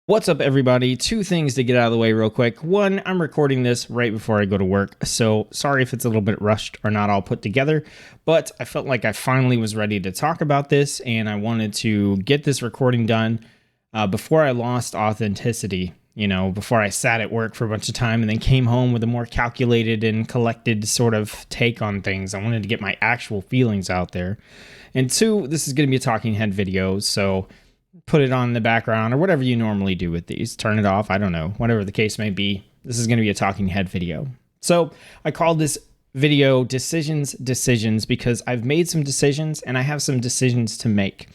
What's up, everybody? Two things to get out of the way real quick. One, I'm recording this right before I go to work, so sorry if it's a little bit rushed or not all put together, but I felt like I finally was ready to talk about this, and I wanted to get this recording done before I lost authenticity, before I sat at work for a bunch of time and then came home with a more calculated and collected sort of take on things. I wanted to get my actual feelings out there. And two, this is going to be a talking head video, so put it on in the background or whatever you normally do with these. Turn it off. I don't know. Whatever the case may be. This is going to be a talking head video. So I called this video Decisions because I've made some decisions and I have some decisions to make.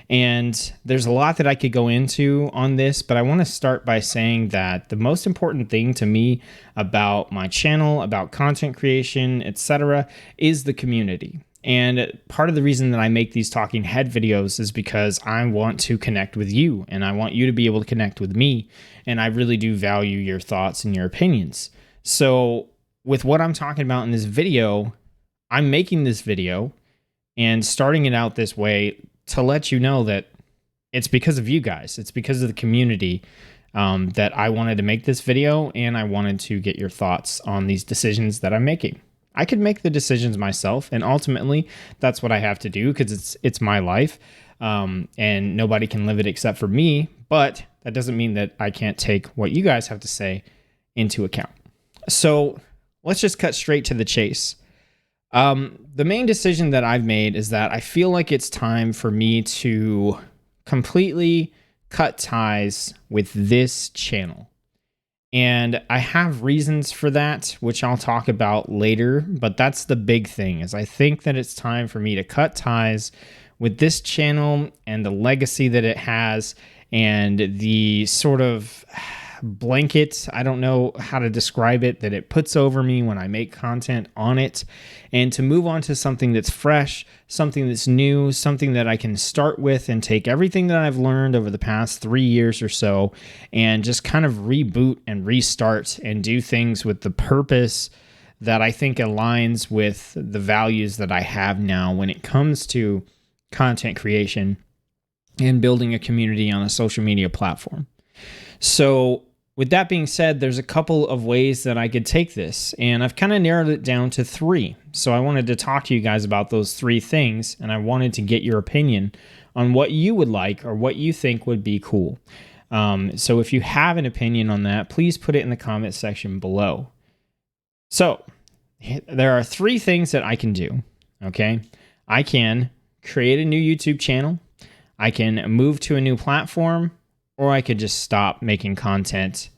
And there's a lot that I could go into on this, but I want to start by saying that the most important thing to me about my channel, about content creation, etc., is the community. And part of the reason that I make these talking head videos is because I want to connect with you and I want you to be able to connect with me. And I really do value your thoughts and your opinions. So with what I'm talking about in this video, I'm making this video and starting it out this way to let you know that it's because of you guys. It's because of the community that I wanted to make this video, and I wanted to get your thoughts on these decisions that I'm making. I could make the decisions myself, and ultimately that's what I have to do because it's my life, and nobody can live it except for me. But that doesn't mean that I can't take what you guys have to say into account. So let's just cut straight to the chase. The main decision that I've made is that I feel like it's time for me to completely cut ties with this channel. And I have reasons for that, which I'll talk about later, but that's the big thing, is I think that it's time for me to cut ties with this channel and the legacy that it has and the sort of blanket, I don't know how to describe it, that it puts over me when I make content on it, and to move on to something that's fresh, something that's new, something that I can start with and take everything that I've learned over the past 3 years or so and just kind of reboot and restart and do things with the purpose that I think aligns with the values that I have now when it comes to content creation and building a community on a social media platform. So with that being said, there's a couple of ways that I could take this, and I've kind of narrowed it down to 3. So I wanted to talk to you guys about those 3 things, and I wanted to get your opinion on what you would like or what you think would be cool. So if you have an opinion on that, please put it in the comment section below. So there are 3 things that I can do, okay? I can create a new YouTube channel, I can move to a new platform, or I could just stop making content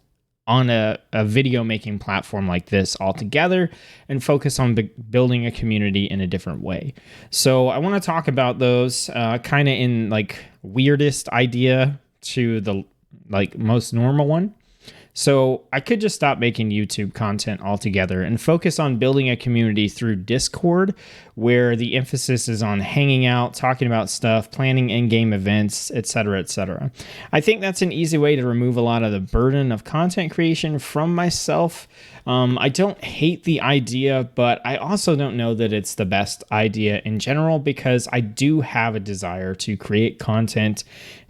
on a video making platform like this altogether and focus on building a community in a different way. So I want to talk about those kind of in like weirdest idea to the like most normal one. So I could just stop making YouTube content altogether and focus on building a community through Discord, where the emphasis is on hanging out, talking about stuff, planning in-game events, etc., etc. I think that's an easy way to remove a lot of the burden of content creation from myself. I don't hate the idea, but I also don't know that it's the best idea in general, because I do have a desire to create content,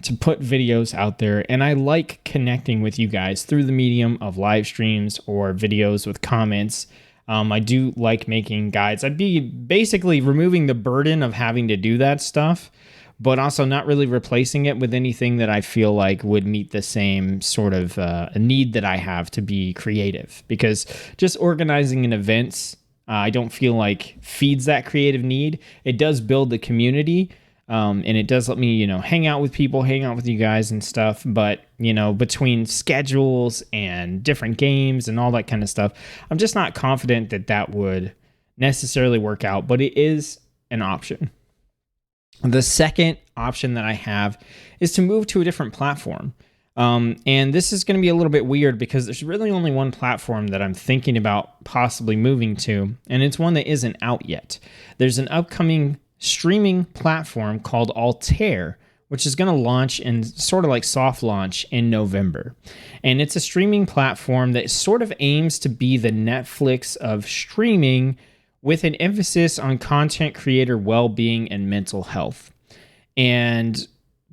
to put videos out there, and I like connecting with you guys through the medium of live streams or videos with comments. I do like making guides. I'd be basically removing the burden of having to do that stuff, but also not really replacing it with anything that I feel like would meet the same sort of a need that I have to be creative. Because just organizing an event, I don't feel like feeds that creative need. It does build the community, and it does let me, hang out with people, hang out with you guys and stuff. But, between schedules and different games and all that kind of stuff, I'm just not confident that that would necessarily work out, but it is an option. The second option that I have is to move to a different platform. And this is going to be a little bit weird because there's really only one platform that I'm thinking about possibly moving to, and it's one that isn't out yet. There's an upcoming streaming platform called Altair, which is going to launch in sort of like soft launch in November. And it's a streaming platform that sort of aims to be the Netflix of streaming, with an emphasis on content creator well-being and mental health. And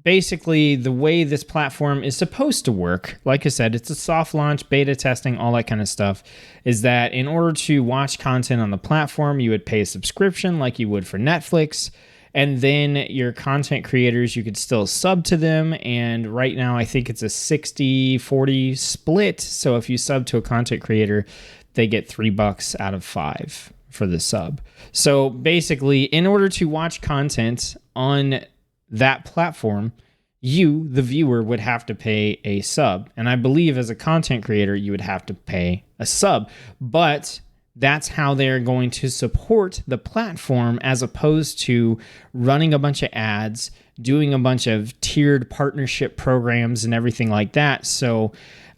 basically the way this platform is supposed to work, like I said, it's a soft launch, beta testing, all that kind of stuff, is that in order to watch content on the platform, you would pay a subscription like you would for Netflix. And then your content creators, you could still sub to them. And right now, I think it's a 60-40 split. So if you sub to a content creator, they get $3 out of 5 for the sub. So basically, in order to watch content on that platform, you, the viewer, would have to pay a sub. And I believe as a content creator, you would have to pay a sub. But that's how they're going to support the platform, as opposed to running a bunch of ads, doing a bunch of tiered partnership programs and everything like that. So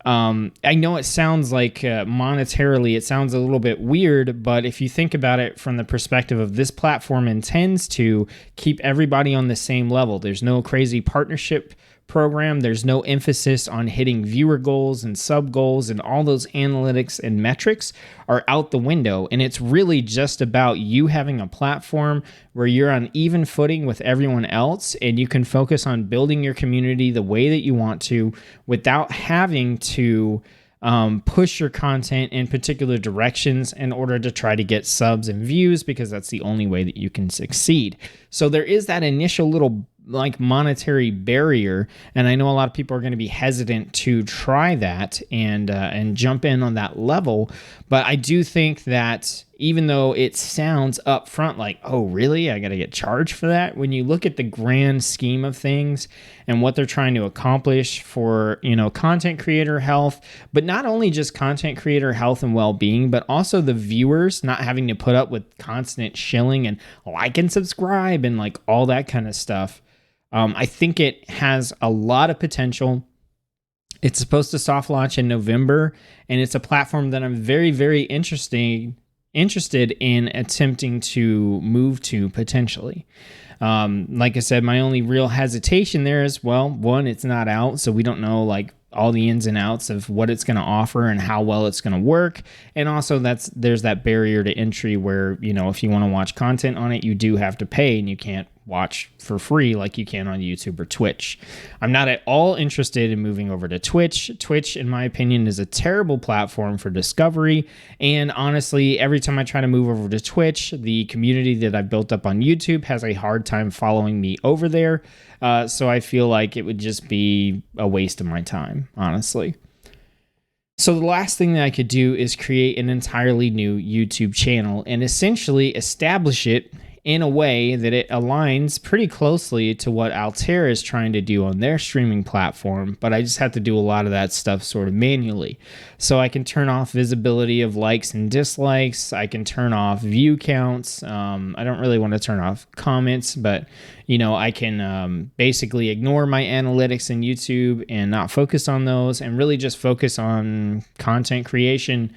I know it sounds like monetarily, it sounds a little bit weird, but if you think about it from the perspective of this platform intends to keep everybody on the same level, there's no crazy partnership program. There's no emphasis on hitting viewer goals and sub goals, and all those analytics and metrics are out the window. And it's really just about you having a platform where you're on even footing with everyone else, and you can focus on building your community the way that you want to without having to push your content in particular directions in order to try to get subs and views, because that's the only way that you can succeed. So there is that initial little like monetary barrier, and I know a lot of people are going to be hesitant to try that and jump in on that level. But I do think that even though it sounds upfront like, oh really, I got to get charged for that, when you look at the grand scheme of things and what they're trying to accomplish for, you know, content creator health, but not only just content creator health and well-being, but also the viewers not having to put up with constant shilling and like and subscribe and like all that kind of stuff. I think it has a lot of potential. It's supposed to soft launch in November, and it's a platform that I'm very, very interested in attempting to move to potentially. Like I said, my only real hesitation there is, well, one, it's not out, so we don't know like all the ins and outs of what it's going to offer and how well it's going to work. And also there's that barrier to entry where, you know, if you want to watch content on it, you do have to pay, and you can't watch for free like you can on YouTube or Twitch. I'm not at all interested in moving over to Twitch. Twitch, in my opinion, is a terrible platform for discovery. And honestly, every time I try to move over to Twitch, the community that I've built up on YouTube has a hard time following me over there. So I feel like it would just be a waste of my time, honestly. So the last thing that I could do is create an entirely new YouTube channel and essentially establish it in a way that it aligns pretty closely to what Altair is trying to do on their streaming platform, but I just have to do a lot of that stuff sort of manually. So I can turn off visibility of likes and dislikes. I can turn off view counts. I don't really want to turn off comments, but you know, I can basically ignore my analytics in YouTube and not focus on those, and really just focus on content creation,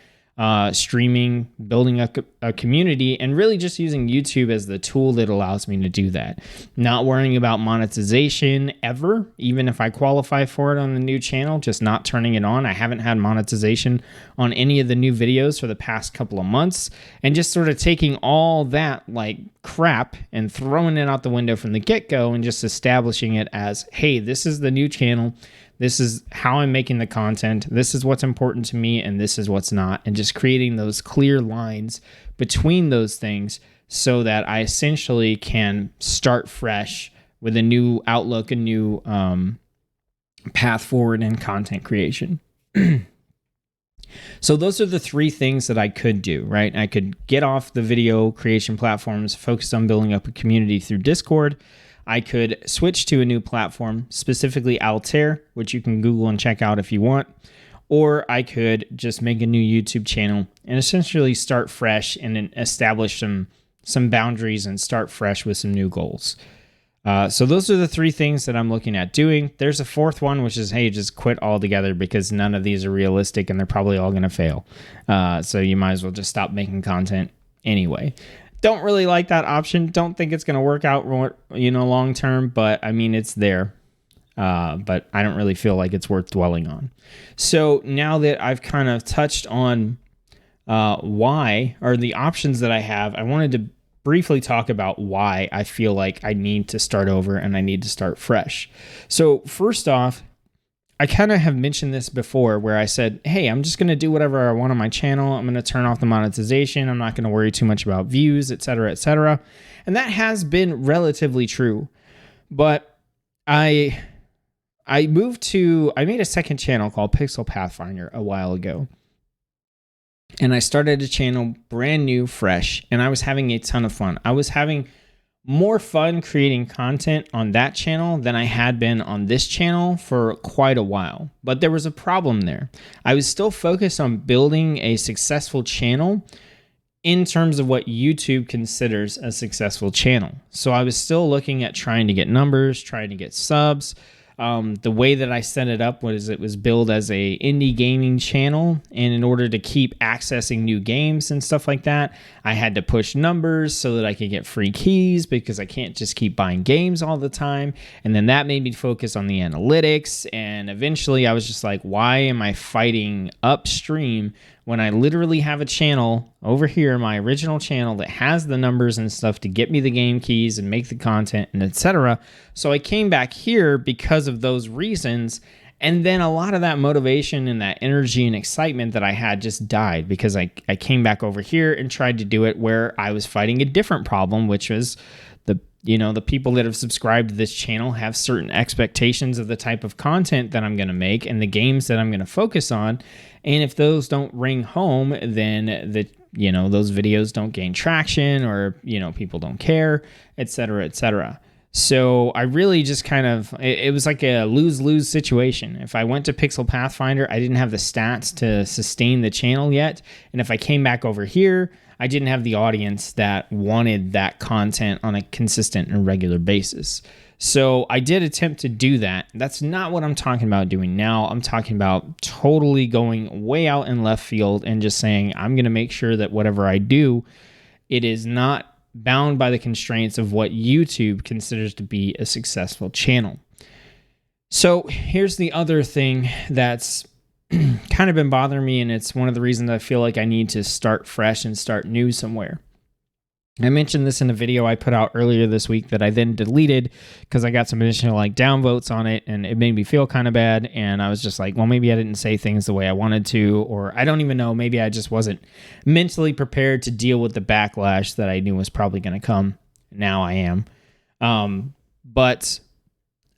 streaming, building a community, and really just using YouTube as the tool that allows me to do that. Not worrying about monetization ever, even if I qualify for it on the new channel, just not turning it on. I haven't had monetization on any of the new videos for the past couple of months, and just sort of taking all that like crap and throwing it out the window from the get-go and just establishing it as, hey, this is the new channel. This is how I'm making the content. This is what's important to me, and this is what's not. And just creating those clear lines between those things so that I essentially can start fresh with a new outlook, a new path forward in content creation. So those are the three things that I could do, right? I could get off the video creation platforms, focus on building up a community through Discord. I could switch to a new platform, specifically Altair, which you can Google and check out if you want. Or I could just make a new YouTube channel and essentially start fresh and then establish some boundaries and start fresh with some new goals. So those are the three things that I'm looking at doing. There's a fourth one, which is, hey, just quit altogether, because none of these are realistic and they're probably all going to fail. So you might as well just stop making content anyway. Don't really like that option. Don't think it's going to work out, you know, long term, but I mean, it's there. But I don't really feel like it's worth dwelling on. So now that I've kind of touched on why, or the options that I have, I wanted to briefly talk about why I feel like I need to start over and I need to start fresh. So first off, I kind of have mentioned this before where I said, hey, I'm just going to do whatever I want on my channel. I'm going to turn off the monetization. I'm not going to worry too much about views, et cetera, et cetera. And that has been relatively true. But I made a second channel called Pixel Pathfinder a while ago. And I started a channel brand new, fresh, and I was having a ton of fun. I was having more fun creating content on that channel than I had been on this channel for quite a while. But there was a problem there. I was still focused on building a successful channel in terms of what YouTube considers a successful channel. So I was still looking at trying to get numbers, trying to get subs. The way that I set it up was it was billed as a indie gaming channel, and in order to keep accessing new games and stuff like that, I had to push numbers so that I could get free keys because I can't just keep buying games all the time. And then that made me focus on the analytics, and eventually I was just like, why am I fighting upstream when I literally have a channel over here, my original channel that has the numbers and stuff to get me the game keys and make the content and etc. So I came back here because of those reasons. And then a lot of that motivation and that energy and excitement that I had just died because I came back over here and tried to do it where I was fighting a different problem, which was the people that have subscribed to this channel have certain expectations of the type of content that I'm going to make and the games that I'm going to focus on. And if those don't ring home, then those videos don't gain traction or, people don't care, et cetera, et cetera. So I really just it was like a lose-lose situation. If I went to Pixel Pathfinder, I didn't have the stats to sustain the channel yet. And if I came back over here, I didn't have the audience that wanted that content on a consistent and regular basis. So I did attempt to do that. That's not what I'm talking about doing now. I'm talking about totally going way out in left field and just saying, I'm going to make sure that whatever I do, it is not bound by the constraints of what YouTube considers to be a successful channel. So here's the other thing that's kind of been bothering me, and it's one of the reasons I feel like I need to start fresh and start new somewhere. I mentioned this in a video I put out earlier this week that I then deleted because I got some additional downvotes on it, and it made me feel kind of bad. And I was just like, well, maybe I didn't say things the way I wanted to, or I don't even know. Maybe I just wasn't mentally prepared to deal with the backlash that I knew was probably going to come. Now I am. But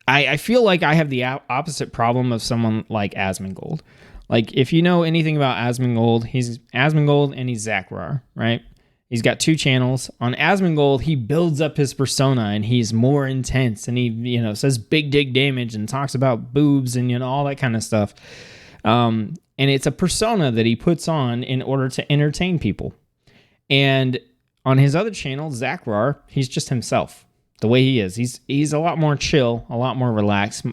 I feel like I have the opposite problem of someone like Asmongold. Like, if you know anything about Asmongold, he's Asmongold and he's Zachrar, right? He's got two channels. On Asmongold, he builds up his persona and he's more intense and he, says big dig damage and talks about boobs and, all that kind of stuff. And it's a persona that he puts on in order to entertain people. And on his other channel, Zachrar, he's just himself. The way he is. He's a lot more chill, a lot more relaxed,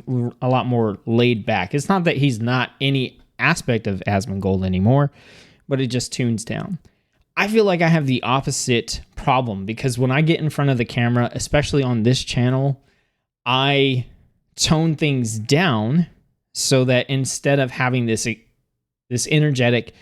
a lot more laid back. It's not that he's not any aspect of Asmongold anymore, but it just tunes down. I feel like I have the opposite problem because when I get in front of the camera, especially on this channel, I tone things down so that instead of having this energetic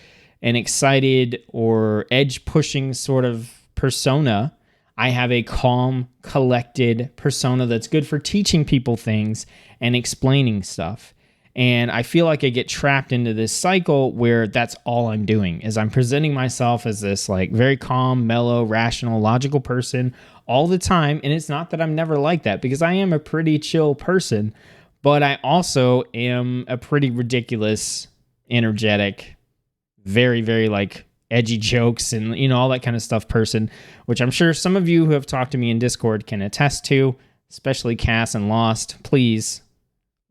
and excited or edge-pushing sort of persona, I have a calm, collected persona that's good for teaching people things and explaining stuff. And I feel like I get trapped into this cycle where that's all I'm doing is I'm presenting myself as this very calm, mellow, rational, logical person all the time. And it's not that I'm never like that because I am a pretty chill person, but I also am a pretty ridiculous, energetic, very, very edgy jokes and, all that kind of stuff person, which I'm sure some of you who have talked to me in Discord can attest to, especially Cass and Lost. Please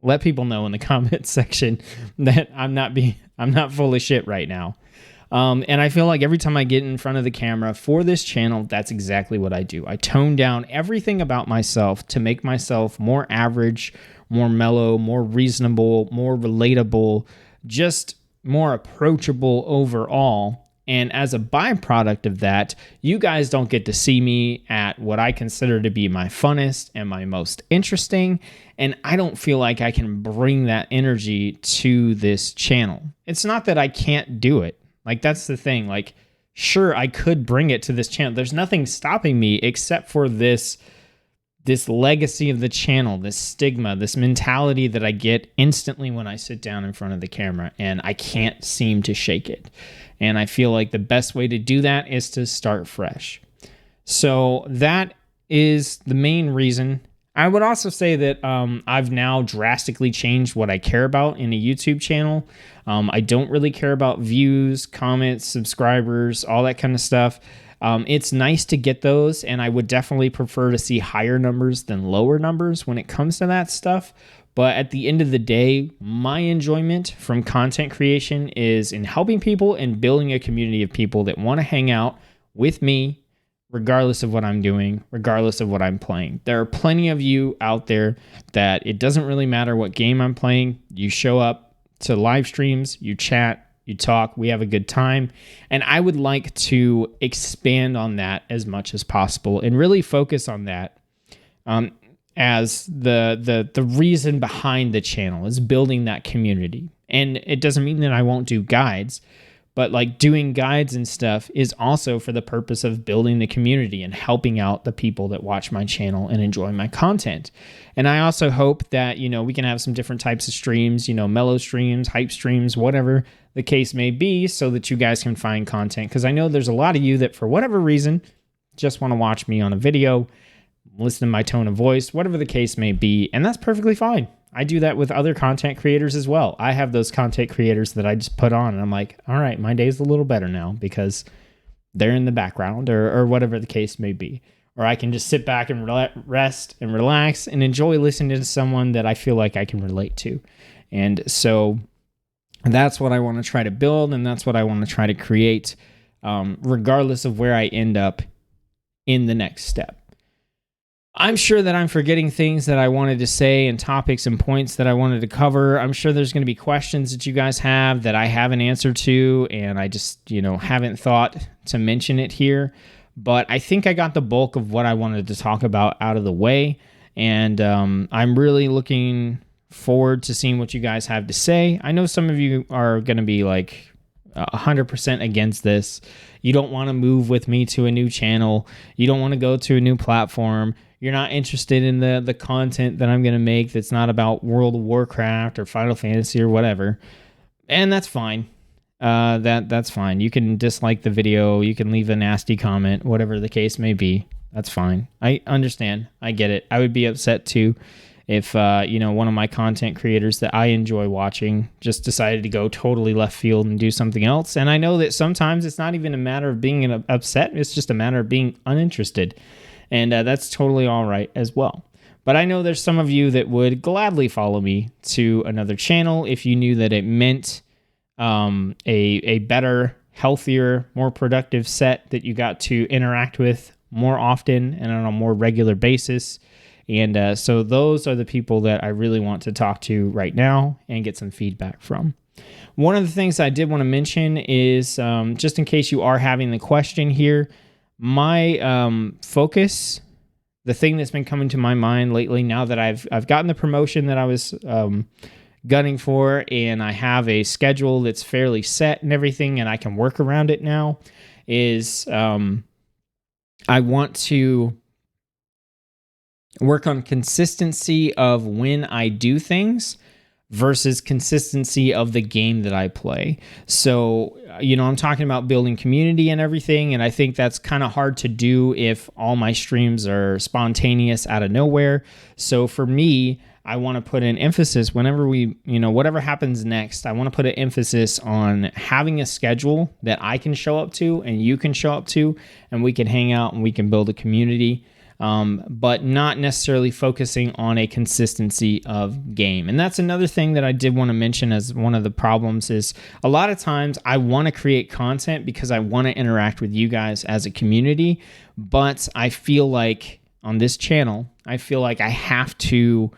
let people know in the comments section that I'm not full of shit right now. And I feel like every time I get in front of the camera for this channel, that's exactly what I do. I tone down everything about myself to make myself more average, more mellow, more reasonable, more relatable, just more approachable overall. And as a byproduct of that, you guys don't get to see me at what I consider to be my funnest and my most interesting. And I don't feel like I can bring that energy to this channel. It's not that I can't do it. That's the thing. sure, I could bring it to this channel. There's nothing stopping me except for this legacy of the channel, this stigma, this mentality that I get instantly when I sit down in front of the camera, and I can't seem to shake it. And I feel like the best way to do that is to start fresh. So that is the main reason. I would also say that I've now drastically changed what I care about in a YouTube channel. I don't really care about views, comments, subscribers, all that kind of stuff. It's nice to get those, and I would definitely prefer to see higher numbers than lower numbers when it comes to that stuff. But at the end of the day, my enjoyment from content creation is in helping people and building a community of people that want to hang out with me, regardless of what I'm doing, regardless of what I'm playing. There are plenty of you out there that it doesn't really matter what game I'm playing. You show up to live streams, you chat, you talk, we have a good time. And I would like to expand on that as much as possible and really focus on that as the reason behind the channel, is building that community. And it doesn't mean that I won't do guides, but like doing guides and stuff is also for the purpose of building the community and helping out the people that watch my channel and enjoy my content. And I also hope that, we can have some different types of streams, mellow streams, hype streams, whatever the case may be, so that you guys can find content. Because I know there's a lot of you that for whatever reason just want to watch me on a video, listen to my tone of voice, whatever the case may be. And that's perfectly fine. I do that with other content creators as well. I have those content creators that I just put on and I'm like, all right, my day's a little better now because they're in the background or whatever the case may be. Or I can just sit back and rest and relax and enjoy listening to someone that I feel like I can relate to. And so that's what I want to try to build, and that's what I want to try to create, regardless of where I end up in the next step. I'm sure that I'm forgetting things that I wanted to say and topics and points that I wanted to cover. I'm sure there's going to be questions that you guys have that I haven't answered to, and I just, haven't thought to mention it here. But I think I got the bulk of what I wanted to talk about out of the way, and I'm really looking forward to seeing what you guys have to say. I know some of you are going to be like 100% against this. You don't want to move with me to a new channel. You don't want to go to a new platform. You're not interested in the content that I'm going to make that's not about World of Warcraft or Final Fantasy or whatever. And that's fine. That's fine. You can dislike the video. You can leave a nasty comment, whatever the case may be. That's fine. I understand. I get it. I would be upset too if, one of my content creators that I enjoy watching just decided to go totally left field and do something else. And I know that sometimes it's not even a matter of being upset. It's just a matter of being uninterested. And that's totally all right as well. But I know there's some of you that would gladly follow me to another channel if you knew that it meant a better, healthier, more productive set that you got to interact with more often and on a more regular basis. And so those are the people that I really want to talk to right now and get some feedback from. One of the things I did want to mention is, just in case you are having the question here, my focus, the thing that's been coming to my mind lately, now that I've gotten the promotion that I was gunning for, and I have a schedule that's fairly set and everything, and I can work around it now, is I want to work on consistency of when I do things versus consistency of the game that I play. So, I'm talking about building community and everything, and I think that's kind of hard to do if all my streams are spontaneous out of nowhere. So for me, I want to put an emphasis whenever we, whatever happens next, I want to put an emphasis on having a schedule that I can show up to and you can show up to, and we can hang out and we can build a community. But not necessarily focusing on a consistency of game. And that's another thing that I did want to mention as one of the problems is a lot of times I want to create content because I want to interact with you guys as a community, but I feel like on this channel, I feel like I have to,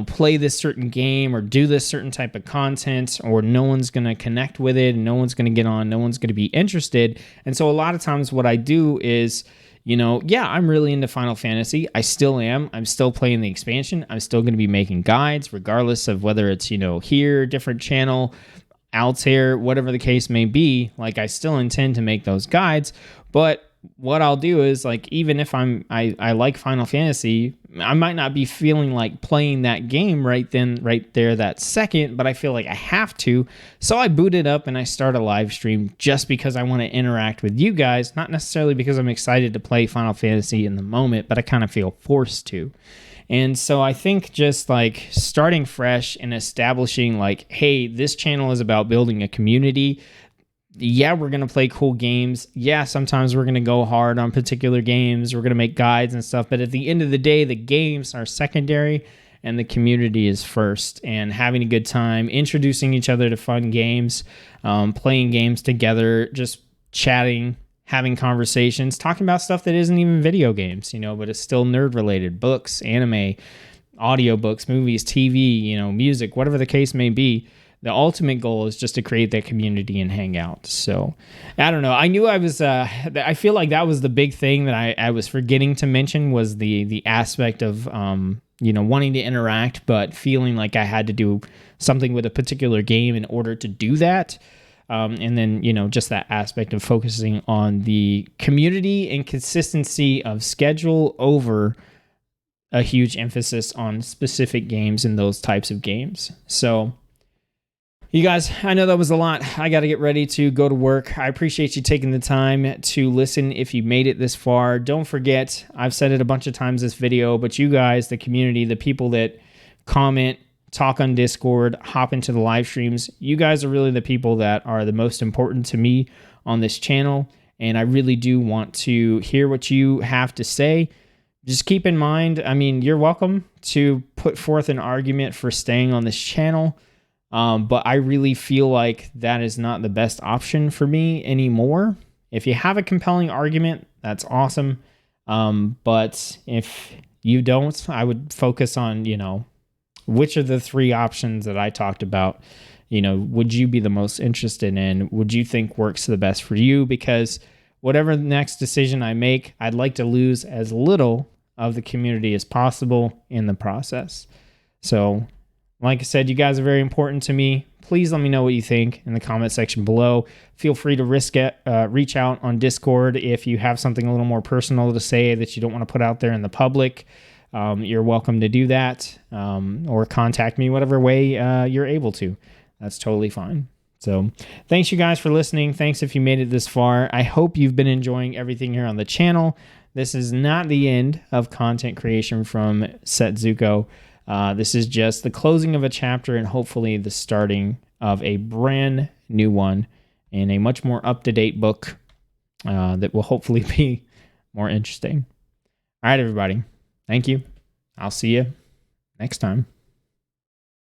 play this certain game or do this certain type of content, or no one's going to connect with it and no one's going to get on, no one's going to be interested. And so a lot of times what I do is, I'm really into Final Fantasy. I still am. I'm still playing the expansion. I'm still going to be making guides, regardless of whether it's, here, different channel. Altair, whatever the case may be. Like, I still intend to make those guides, but what I'll do is, like, even if I like Final Fantasy, I might not be feeling like playing that game right there that second, but I feel like I have to. So I boot it up and I start a live stream just because I want to interact with you guys, not necessarily because I'm excited to play Final Fantasy in the moment, but I kind of feel forced to. And so I think just like starting fresh and establishing like, hey, this channel is about building a community. Yeah, we're going to play cool games. Yeah, sometimes we're going to go hard on particular games. We're going to make guides and stuff. But at the end of the day, the games are secondary and the community is first. And having a good time, introducing each other to fun games, playing games together, just chatting, having conversations, talking about stuff that isn't even video games, but it's still nerd related. Books, anime, audiobooks, movies, TV, music, whatever the case may be. The ultimate goal is just to create that community and hang out. So I don't know. I knew I was, I feel like that was the big thing that I was forgetting to mention was the aspect of, wanting to interact, but feeling like I had to do something with a particular game in order to do that. And then, just that aspect of focusing on the community and consistency of schedule over a huge emphasis on specific games and those types of games. So, you guys, I know that was a lot. I got to get ready to go to work. I appreciate you taking the time to listen if you made it this far. Don't forget, I've said it a bunch of times this video, but you guys, the community, the people that comment, talk on Discord, hop into the live streams, you guys are really the people that are the most important to me on this channel. And I really do want to hear what you have to say. Just keep in mind, you're welcome to put forth an argument for staying on this channel. But I really feel like that is not the best option for me anymore. If you have a compelling argument, that's awesome. But if you don't, I would focus on, which of the three options that I talked about, would you be the most interested in? Would you think works the best for you? Because whatever the next decision I make, I'd like to lose as little of the community as possible in the process. So, like I said, you guys are very important to me. Please let me know what you think in the comment section below. Feel free to reach out on Discord if you have something a little more personal to say that you don't want to put out there in the public. You're welcome to do that, or contact me whatever way you're able to. That's totally fine. So thanks you guys for listening. Thanks if you made it this far. I hope you've been enjoying everything here on the channel. This is not the end of content creation from Setsuko. This is just the closing of a chapter and hopefully the starting of a brand new one in a much more up-to-date book that will hopefully be more interesting. All right, everybody. Thank you. I'll see you next time.